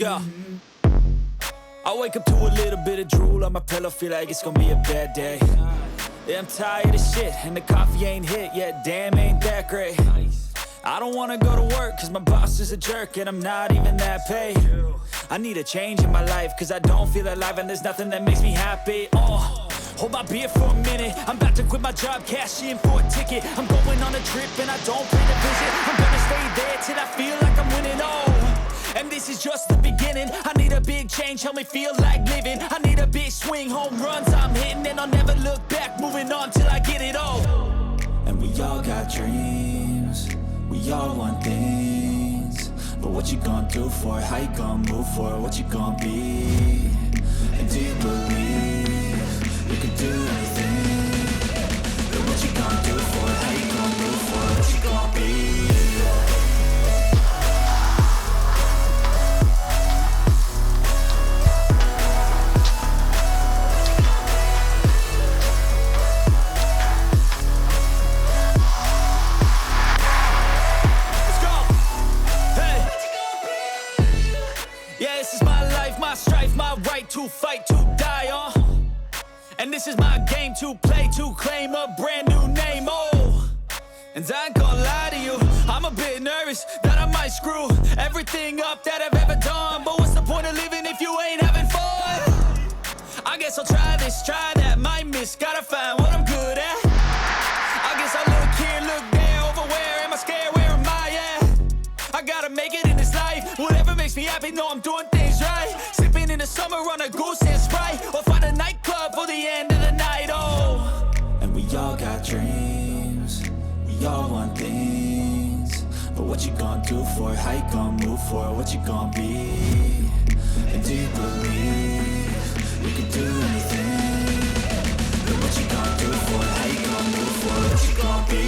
go. I wake up to a little bit of drool on my pillow, feel like it's gonna be a bad day. Yeah, I'm tired of shit, and the coffee ain't hit yet, damn, ain't that great. I don't wanna go to work, cause my boss is a jerk, and I'm not even that paid. I need a change in my life, cause I don't feel alive, and there's nothing that makes me happy. Hold my beer for a minute, I'm about to quit my job, cash in for a ticket. I'm going on a trip, and I don't plan to visit. I'm gonna stay there till I feel like I'm winning, and this is just the beginning. I need a big change, help me feel like living. I need a big swing, home runs I'm hitting, and I'll never look back, moving on till I get it all. And we all got dreams, we all want things, but what you gonna do for it? How you gonna move for it? What you gonna be? And do you believe you can do anything? But what you gonna do for it? How you gonna move for it? What you gonna be? To fight, to die on. And this is my game to play, to claim a brand new name, And I ain't gonna lie to you, I'm a bit nervous that I might screw everything up that I've ever done. But what's the point of living if you ain't having fun? I guess I'll try this, try that, might miss, gotta find what I'm good at. I guess I look here, look there, over where am I scared, where am I at? I gotta make it in this life, whatever makes me happy, know I'm doing things right. In the summer on a goose and Sprite, or find a nightclub for the end of the night, And we all got dreams, we all want things, but what you gonna do for it? How you gonna move for it? What you gonna be? And do you believe you can do anything? But what you gonna do for it? How you gonna move for it? What you gonna be?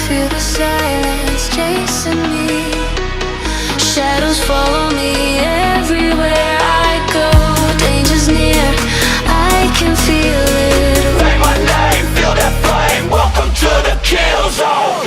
Feel the silence chasing me. Shadows follow me everywhere I go. Danger's near, I can feel it. Say my name, feel that flame. Welcome to the kill zone.